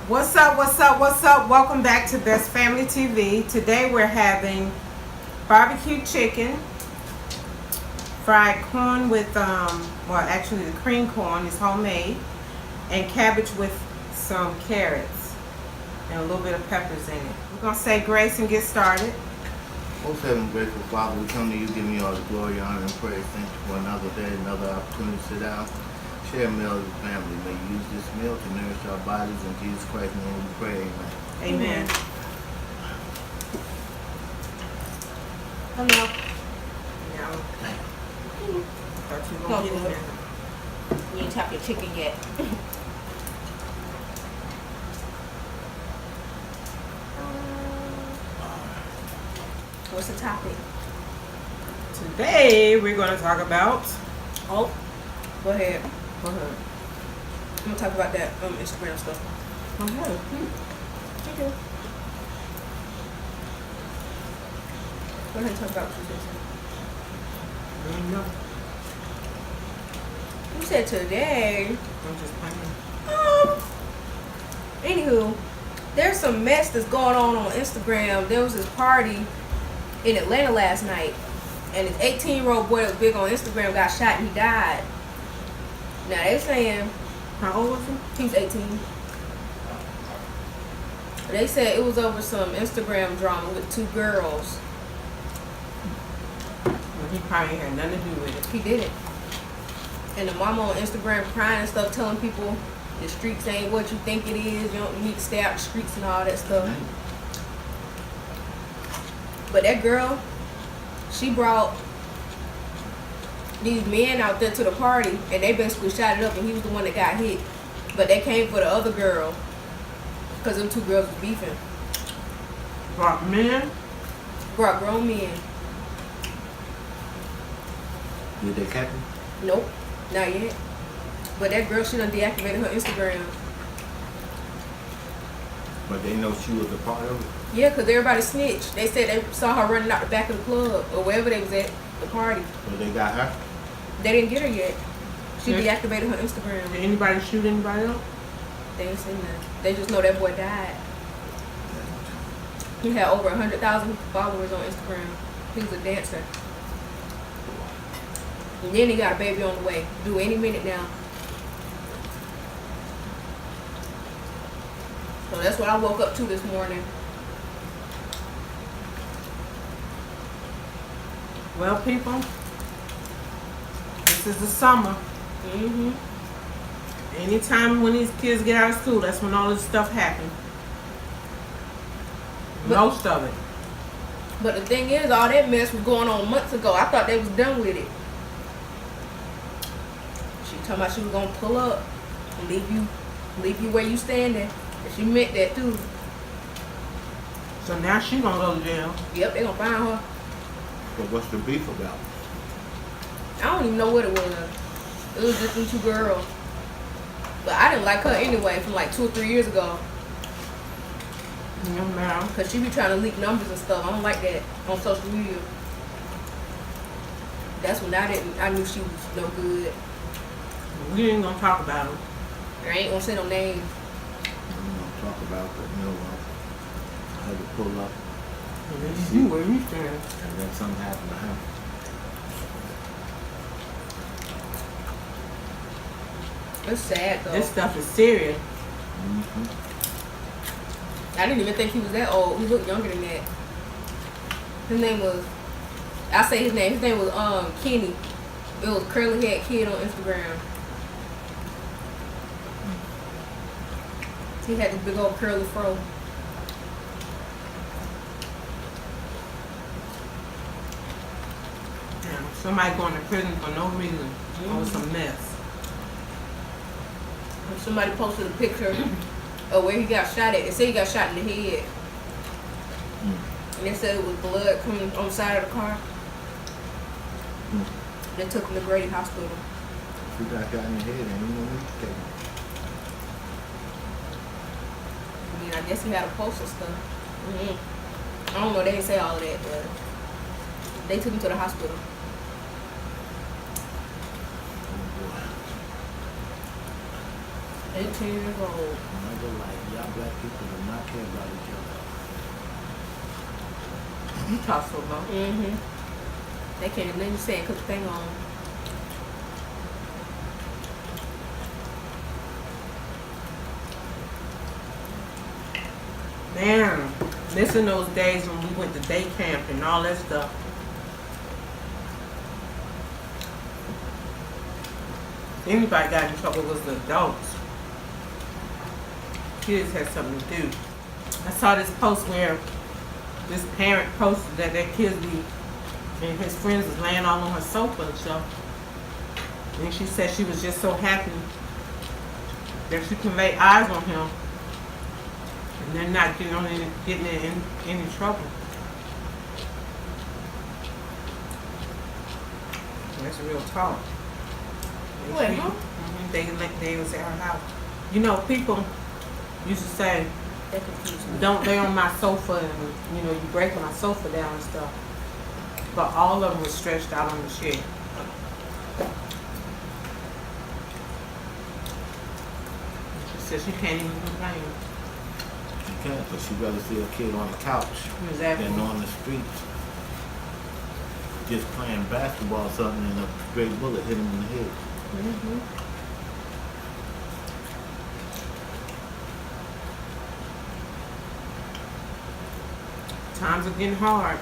What's up, what's up, what's up? Welcome back to Best Family TV. Today we're having barbecue chicken, fried corn with, well actually the cream corn is homemade, and cabbage with some carrots and a little bit of peppers in it. We're going to say grace and get started. Most heaven grateful Father, we come to you, give you all the glory, honor, and praise. Thank you for another day, another opportunity to sit down, share a meal with the family. May you use this meal to nourish our bodies. In Jesus Christ's name we pray, amen. Amen. Hello. Now, thought you were No, going to get in good. there. You ain't chopped your chicken yet. What's the topic? Today we're going to talk about, Oh, go ahead. go ahead. I'm gonna talk about that Instagram stuff. Go ahead. Okay. Go ahead and talk about what you I don't know. said. You said today. I'm just playing. Anywho, there's some mess that's going on Instagram. There was this party in Atlanta last night, and this 18-year-old boy that was big on Instagram got shot and he died. Now they saying How old was he? he's 18. They said it was over some Instagram drama with two girls. Well, he probably had nothing to do with it. He did it. And the mama on Instagram crying and stuff, telling people the streets ain't what you think it is. You don't need to stay out the streets and all that stuff. But that girl, she brought these men out there to the party, and they basically shot it up, and he was the one that got hit. But they came for the other girl because them two girls was beefing. Brought men? Brought grown men. Did they catch him? Nope, not yet. But that girl, she done deactivated her Instagram. But they know she was a part of it. Yeah, because everybody snitched. They said they saw her running out the back of the club or wherever they was at, the party. So they got her. They didn't get her yet. She Yeah. deactivated her Instagram. Did anybody shoot anybody else? They ain't seen nothing. They just know that boy died. He had over 100,000 followers on Instagram. He was a dancer. And then he got a baby on the way. Due any minute now. So that's what I woke up to this morning. Well, people, this is the summer. Mm-hmm. Anytime when these kids get out of school, that's when all this stuff happens. But- Most of it. But the thing is, all that mess was going on months ago. I thought they was done with it. She talking about she was gonna pull up and leave you where you standing. And she meant that too. So now she gonna go to jail. Yep, they gonna find her. But what's the beef about? I don't even know what it was. It was just them two girls. But I didn't like her anyway from like 2 or 3 years ago. No matter. Cause she be trying to leak numbers and stuff. I don't like that on social media. That's when I knew she was no good. We ain't gonna talk about them. I ain't gonna say no names. I'm gonna talk about it, but I had to pull up, You where you stand. and then something happened to her. It's sad though. This stuff is serious. Mm-hmm. I didn't even think he was that old. He looked younger than that. His name was, I say his name. His name was Kenny. It was Curlyhead.kidd on Instagram. He had this big old curly fro. Yeah, somebody going to prison for no reason. Over some mess. And somebody posted a picture of where he got shot at. They said he got shot in the head. And they said it was blood coming on the side of the car. They took him to Grady Hospital. She got shot in the head, and you know what you take. I mean, I guess he had a pulse and stuff. I don't know, they didn't say all of that, but they took him to the hospital. 18 years old. nigga, like, y'all black people do not care about each other. You talk so low. They can't even let you say it because the thing on. Damn. Missing those days when we went to day camp and all that stuff. Anybody got in trouble was the adults. Kids had something to do. I saw this post where this parent posted that their kids be and his friends was laying all on her sofa and stuff. And she said she was just so happy that she can lay eyes on him and they're not getting in any trouble. That's real talk. Wait, huh? They was at her house. You know, people used to say, That confused me. don't lay on my sofa and, you know, you breaking my sofa down and stuff. But all of them were stretched out on the shed. She said she can't even complain. She can't, but she rather see a kid on the couch Exactly. than on the streets. Just playing basketball or something and a straight bullet hit him in the head. Times are getting hard.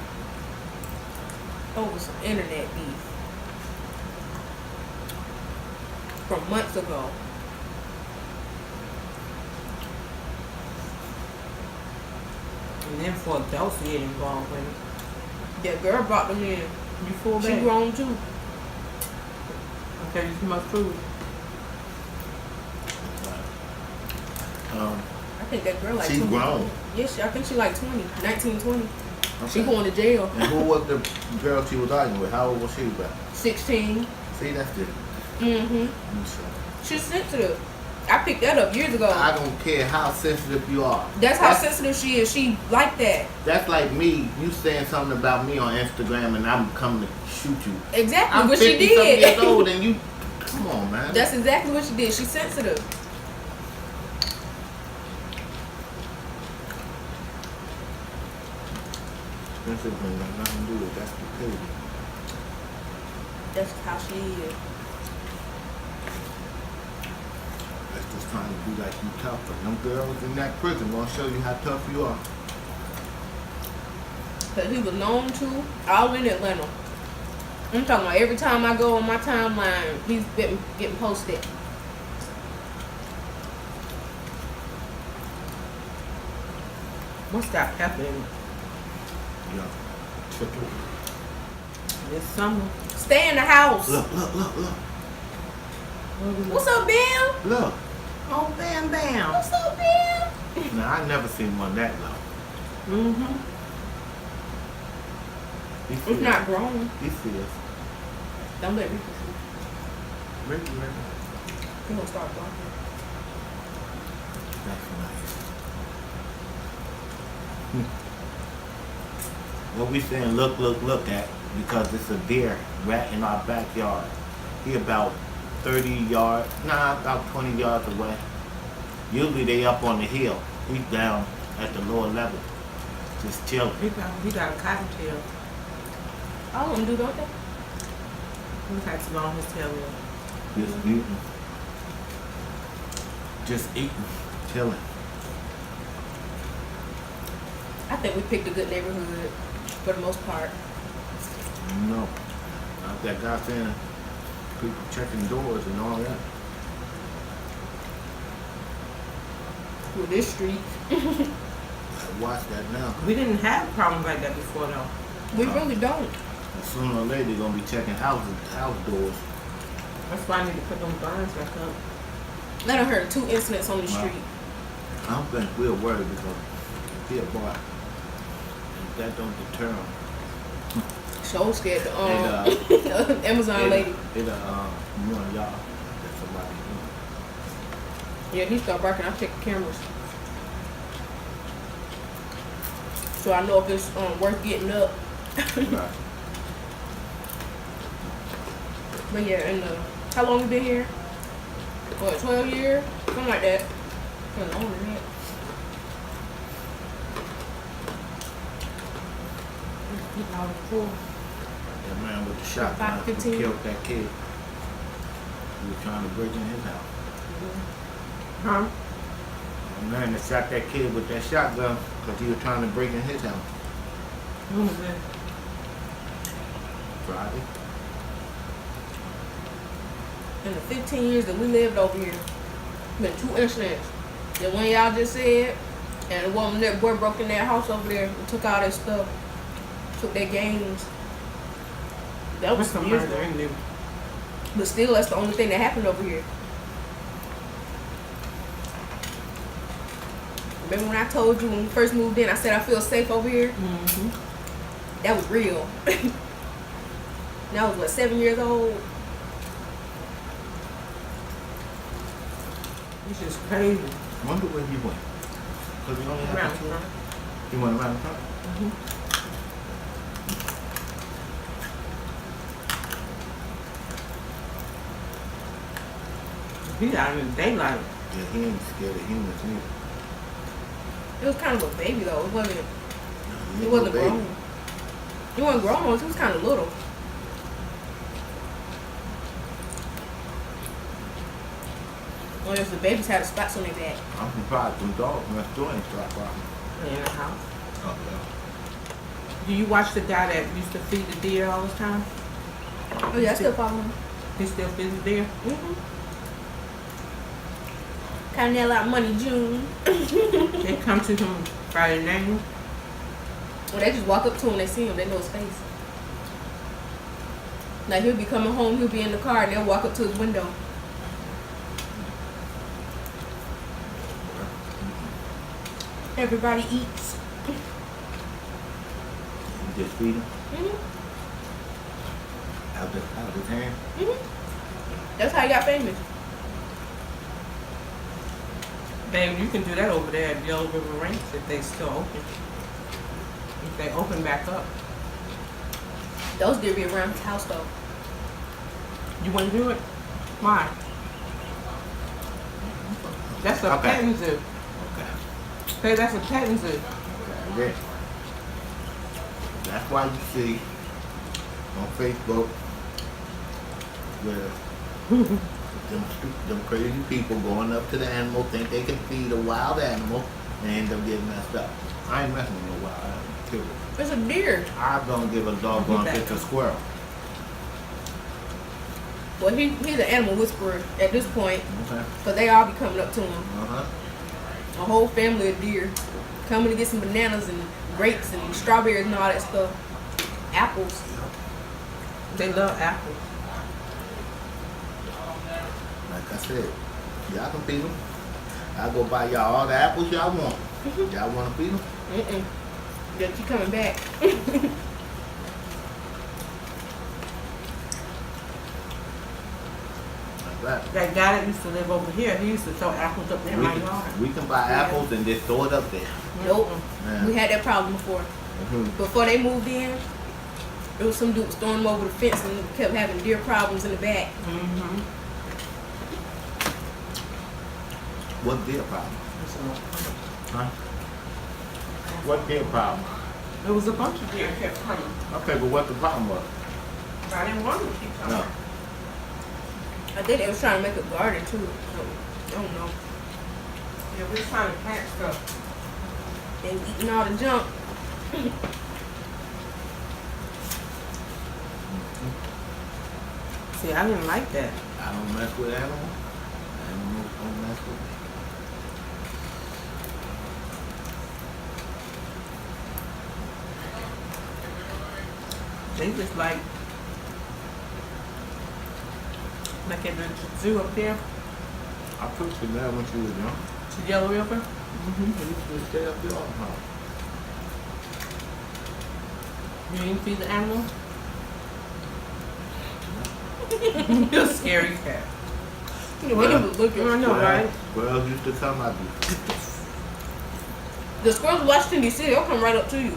Over some internet beef from months ago. And then for adults to get involved with it. That girl brought them in. You full She back? grown too. Okay, you too much food. I think that girl like She's 20. grown. Yes, I think she like 20, 19, 20. She Okay. going to jail. And who was the girl she was arguing with? How old was she about? 16. See, that's different. Mm-hmm. She's sensitive. I picked that up years ago. I don't care how sensitive you are. That's how sensitive she is. She like that. That's like me, you saying something about me on Instagram and I'm coming to shoot you. Exactly I'm what she 50 something years did. old and you, come on, man. That's exactly what she did. She's sensitive. Sensitive ain't got nothing to do with that stupidity. That's how she is. That's just trying to be like you tough. But them girls in that prison gonna show you how tough you are. Because he was known to all in Atlanta. I'm talking about every time I go on my timeline, he's getting posted. What's that pepper in it? Yeah. Triple. This summer. Stay in the house. Look. What's up, Bill? Look. Oh, bam, bam. What's up, Bill? Now, I never seen one that low. Mm-hmm. It's not grown. He feels. Don't let me see. Really. He gonna start blocking. That's nice. What we saying look at, because it's a deer right in our backyard. He about 30 yards, about 20 yards away. Usually they up on the hill. He's down at the lower level, just chilling. He got a cottontail. All of them do, don't they? Look how long his tail is. Just eating, chilling. I think we picked a good neighborhood for the most part. No, not that guy saying people checking doors and all that. With this street. I watch that now. We didn't have problems like that before, though. We really don't. Sooner or later they're gonna be checking house doors. That's why I need to put them blinds back up. I done heard 2 incidents on the Wow. street. I don't think we're worried because he a boy. And that don't deter him. So scared the And, Amazon lady. One of y'all that somebody Yeah, he started barking. I check the cameras. So I know if it's worth getting up. Right. But yeah, and how long we been here? What, 12 years? Something like that. Been longer than that. Eating all the food. That man with the shotgun who 5:15. killed that kid. He was trying to break in his house. Huh? The man that shot that kid with that shotgun because he was trying to break in his house. When was it? Friday. In the 15 years that we lived over here, been 2 incidents. The one y'all just said, and the woman that boy broke in that house over there and took all their stuff, took their games. That was What's the some years murder ago. in there? But still, that's the only thing that happened over here. Remember when I told you when we first moved in, I said I feel safe over here? Mm-hmm. That was real. And I was, what, 7 years old? It's just crazy. Wonder where he went. Because he only had Around the two. front. He went around the front. Mm-hmm. He's out in the daylight. Yeah, he ain't scared of humans neither. It was kind of a baby, though. It wasn't He ain't wasn't no baby. grown. He wasn't grown, he was kind of little. Well, if the babies had the spots on their back. I'm surprised them dogs next door ain't start barking. In the house. Oh, yeah. Do you watch the guy that used to feed the deer all the time? Oh, yeah, I still follow him. He still feeds the deer? Mm-hmm. Kind of a lot of money, June. They come to him by their name. Well, they just walk up to him, they see him, they know his face. Like, he'll be coming home, he'll be in the car, and they'll walk up to his window. Everybody eats. You just feed him Mm-hmm. out his hand. Mm-hmm. That's how he got famous. Babe, you can do that over there at Yellow River Ranch if they still open. If they open back up. Those deer be around his house, though. You want to do it? Why? That's a Okay. petting zoo. Okay. Say that's a petting zoo. Okay. Yeah. That's why you see on Facebook where them crazy people going up to the animal, think they can feed a wild animal, and end up getting messed up. I ain't messing with no wild animal, period. It's a deer. I don't give a doggone if it's a squirrel. Well, he's an animal whisperer at this point, Okay. because they all be coming up to him. Uh-huh. A whole family of deer coming to get some bananas and grapes and strawberries and all that stuff. Apples. They love apples. Like I said, y'all can feed them. I'll go buy y'all all the apples y'all want. Y'all want to feed them? Mm-mm. They'll keep coming back. Like that. That guy that used to live over here, he used to throw apples up in my yard. We can buy apples and just throw it up there. Nope. Yeah. We had that problem before. Mhm. Before they moved in, there was some dude throwing them over the fence and we kept having deer problems in the back. Mm-hmm. What deer problem? Huh? What deer problem? There was a bunch of deer kept coming. Okay, but what the problem was? I didn't want them to keep coming. No. I think they was trying to make a garden too. So, I don't know. Yeah, we were trying to plant stuff. They was eating all the junk. See, I didn't like that. I don't mess with animals. Animals don't mess with me. They just like at the zoo up there I took her there when she was young. to Yellow River. Mm-hmm. We used to stay up there all the time. You didn't feed the animal? You're a scary cat. The way they was looking. I know, right? Squirrels used to come out. The squirrels in Washington D.C., they'll come right up to you.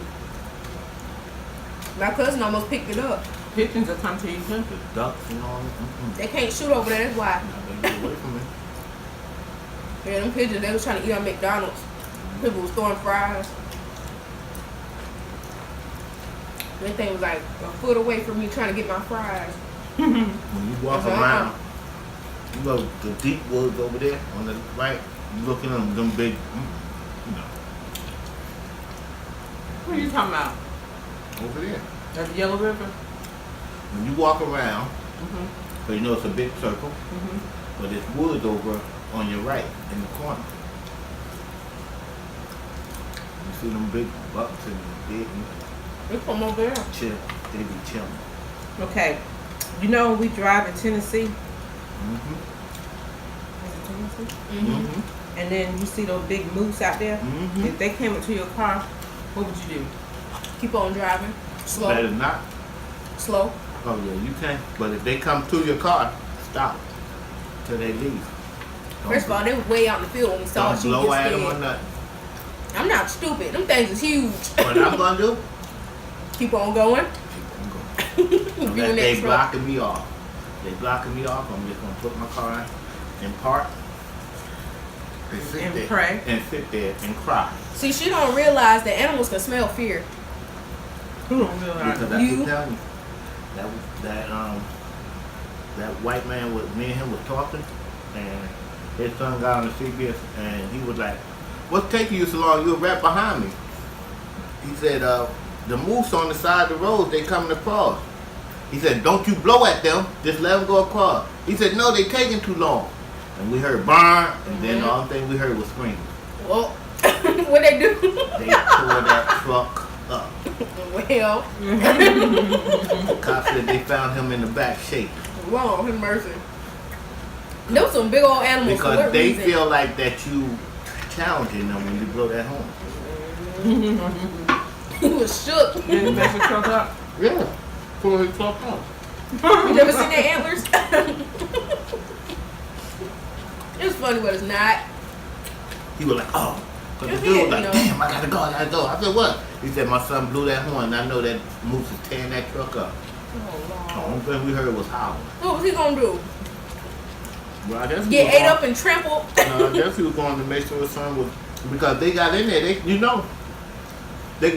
My cousin almost picked it up. Pigeons will come to you too. The ducks and all that. Mm-mm. They can't shoot over there, that's why. Now they get away from me. Yeah, them pigeons, they was trying to eat on McDonald's. People was throwing fries. That thing was like a foot away from me trying to get my fries. When you walk around, you go to the deep woods over there on the right, you looking at them big, you know, What are you talking about? over there. That's Yellow River? When you walk around, Mm-hmm. so you know it's a big circle, Mm-hmm. but there's woods over on your right in the corner. You see them big bucks and big They from over there. chill, they be chilling. Okay. You know we drive in Tennessee? Mm-hmm. Is it Tennessee? Mm-hmm. Mm-hmm. And then you see those big moose out there? Mm-hmm. If they came up to your car, what would you do? Keep on driving. Slow. Better not. Slow. Oh yeah, you can. But if they come to your car, stop till they leave. First of all, they was way out in the field when we saw don't she blow just at them or scared. nothing. I'm not stupid. Them things is huge. What I'm gonna do? Keep on going. I'm going. Be Unless in they that truck. blocking me off. They blocking me off. I'm just gonna put my car in park and sit And there pray. and sit there and cry. See, she don't realize that animals can smell fear. Who don't realize? Because I You- can tell you that white man was me and him was talking, and his son got on the CBS, and he was like, "What's taking you so long? You were right behind me." He said, "The moose on the side of the road, they coming across." He said, "Don't you blow at them, just let them go across." He said, "No, they taking too long." And we heard barn, and then the only thing we heard was screaming. Well, what they do? They tore that truck up. Well, The cops said they found him in the back shaking. Lord have mercy. There was some big old animals for Because what they reason? feel like that you challenging them when you blow that horn. He was shook. Did it mess the truck up? Yeah. Pull his truck up. You never seen their antlers? It's funny, but it's not. He was like, oh. Because the You dude was did, like, you know. damn, I gotta go. I said, what? He said, my son blew that horn, and I know that moose is tearing that truck up. The Oh, only thing we heard was howling. Lord. What was he gonna do? Well, I guess he Get was ate going- up and trampled? No, I guess he was going to make sure his son was, because they got in there, they can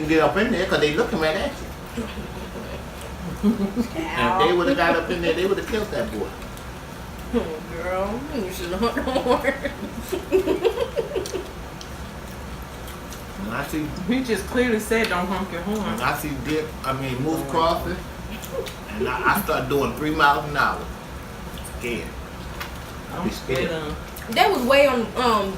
get up in there because they looking right at you. And if they would have got up in there, they would have killed that boy. Oh, girl, you should have hunt horn. When I see He just clearly said don't honk your horn. When I see moose crossing, and I start doing 3 miles an hour, scared. I be scared. They was way on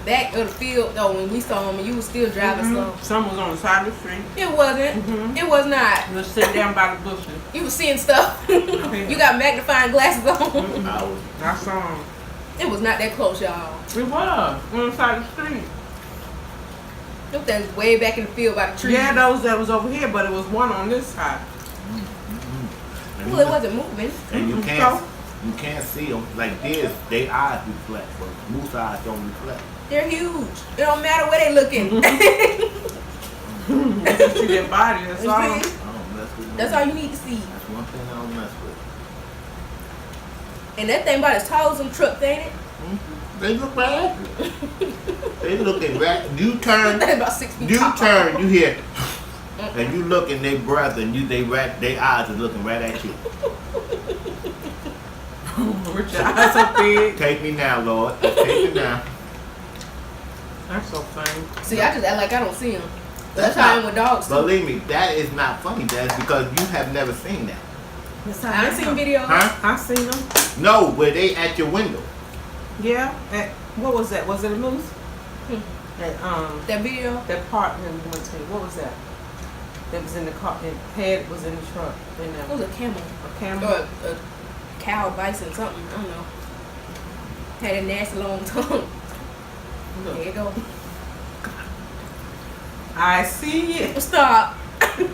back of the field though when we saw him, and you was still driving slow. Some was on the side of the street. It wasn't. Mhm. It was not. You was sitting down by the bushes. You was seeing stuff. You got magnifying glasses on. I was, I saw him. It was not that close, y'all. It was on the side of the street. Them things way back in the field by the trees. Yeah, those that was over here, but it was one on this side. and Well, it wasn't moving. And you So? can't see them like this. They eyes reflect, but moose eyes don't reflect. They're huge. It don't matter where they looking. You see their body. That's all. I don't mess with them. That's all you need to see. That's one thing I don't mess with. And that thing about as tall as them trucks, ain't it? They look right at you. They looking right. You turn, That about 6 feet you tall. turn, you hear, and you look in their breath, and their eyes are looking right at you. With your eyes so big. Take me now, Lord. Take me now. That's so funny. See, I just act like I don't see them. That's That's how I not- am with dogs too. Believe me, that is not funny. That's because you have never seen that. I done seen videos. Huh? I seen them. No, where they at your window. Yeah. What was that? Was it a moose? That That video. that part that we went to. What was that? That was in the car. The head was in the truck. In It the, was a camel. a camera. Or a cow, bison, something. I don't know. Had a nasty long tongue. There you go. I see it. Stop. See,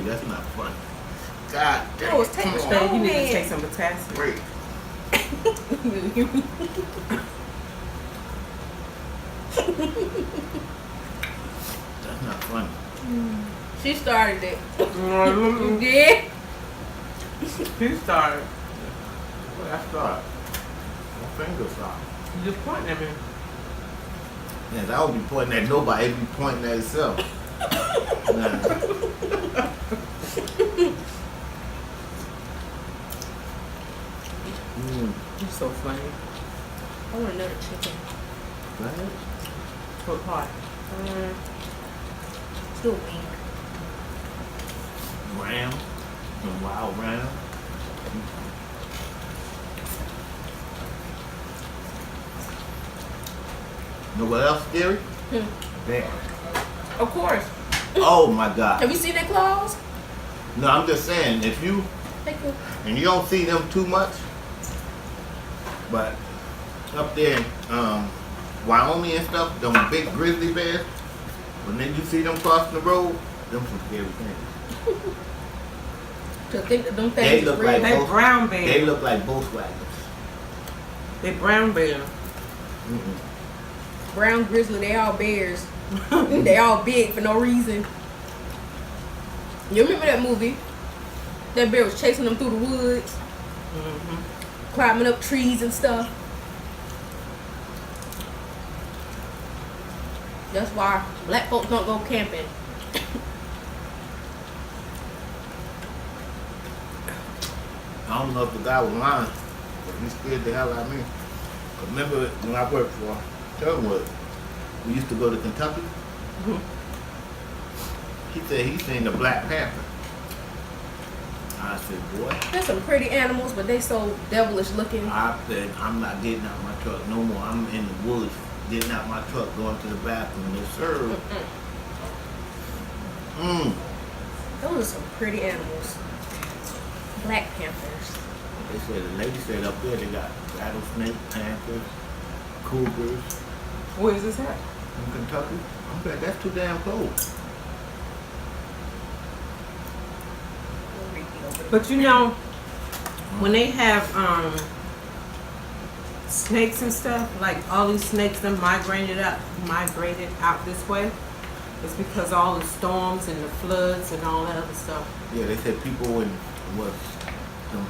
that's not funny. God damn. I was taking Come a on. Hey, you need to man. take some potassium. Wait. That's not funny. She started it. You Mm, did? He started. Well, I started. My fingers off. You just pointing at me. Yes, I don't be pointing at nobody, it be pointing at itself. Nah. You're so funny. I want another chicken. Right? What part? Still wing. Ram. Some wild ram. Know what else scary? Bear. Of course. Oh my God. Have you seen their claws? No, I'm just saying, if you, Thank you. and you don't see them too much, but up there in Wyoming and stuff, them big grizzly bears, when then you see them crossing the road, them some scary things. To think that them They things look is real. like They both- brown bear. They look like Volkswagens. They brown bear. Brown grizzly, they all bears. They all big for no reason. You remember that movie? That bear was chasing them through the woods, climbing up trees and stuff. That's why black folks don't go camping. I don't know if the guy was lying, but he scared the hell out of me. Remember when I worked for Sherwood, we used to go to Kentucky? He said he seen the Black Panther. I said, boy, There's some pretty animals, but they so devilish looking. I said, I'm not getting out my truck no more. I'm in the woods, getting out my truck, going to the bathroom. No, sir. Those are some pretty animals. Black panthers. They said, the lady said up there they got rattlesnake, panthers, cougars Where is this at? in Kentucky. I'm like, that's too damn close. But you know, when they have snakes and stuff, like all these snakes that migrated out this way, it's because all the storms and the floods and all that other stuff. Yeah, they said people in what them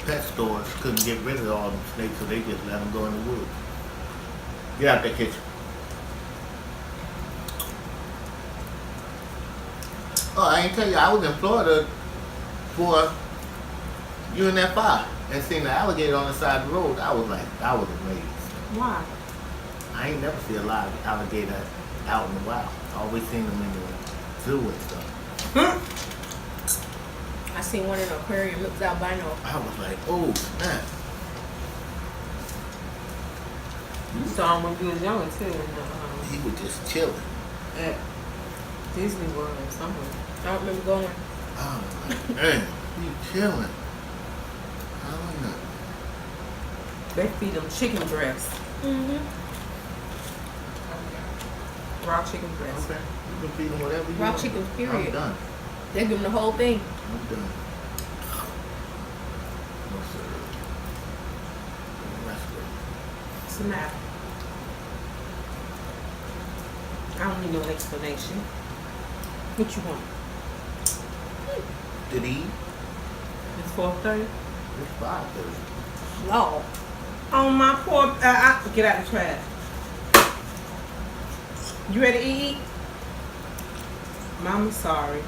pet stores couldn't get rid of all them snakes, so they just let them go in the woods. Get out that kitchen. Oh, I ain't tell you, I was in Florida for UNFI and seen the alligator on the side of the road. I was amazed. Why? I ain't never seen a live alligator out in the wild. I always seen them in the zoo and stuff. I seen one in an aquarium, it was albino. I was like, oh, snap. You saw him when you was younger too, He was just chilling. at Disney World or somewhere. I don't remember going. I was like, man, he chilling. I don't know. They feed them chicken breast, raw chicken breast. Okay. You can feed them whatever you Raw want. chicken, I'm period. done. They give them the whole thing. I'm done. No, sir. That's good. What's the matter? I don't need no explanation. What you want? Did he eat? It's 4:30. It's 5:30. Lord. Oh my poor, get out the trash. You ready to eat? Mama's sorry.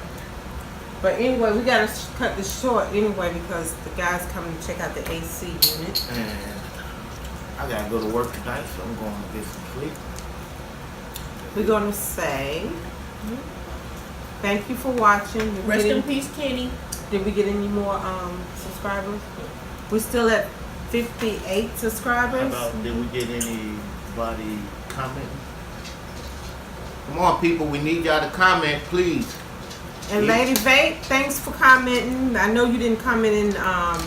But anyway, we gotta cut this short anyway because the guy's coming to check out the AC unit. And I gotta go to work tonight, so I'm going to get some sleep. We're gonna say thank you for watching. Did we Rest get in any- peace, Kenny. Did we get any more subscribers? We're still at 58 How subscribers. about, did we get anybody commenting? Come on, people, we need y'all to comment, please. And Lady Vape, thanks for commenting. I know you didn't comment in On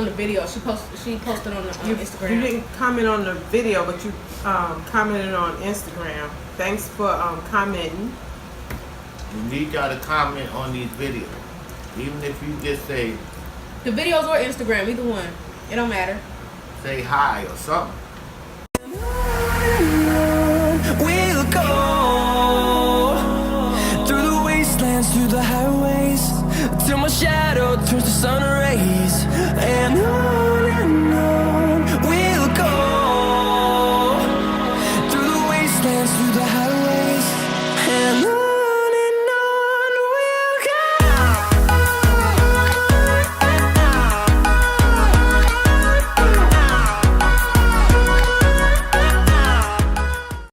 the video, she posted on the Instagram. You didn't comment on the video, but you commented on Instagram. Thanks for commenting. We need y'all to comment on these videos. Even if you just say The videos or Instagram, either one. It don't matter. hi or something.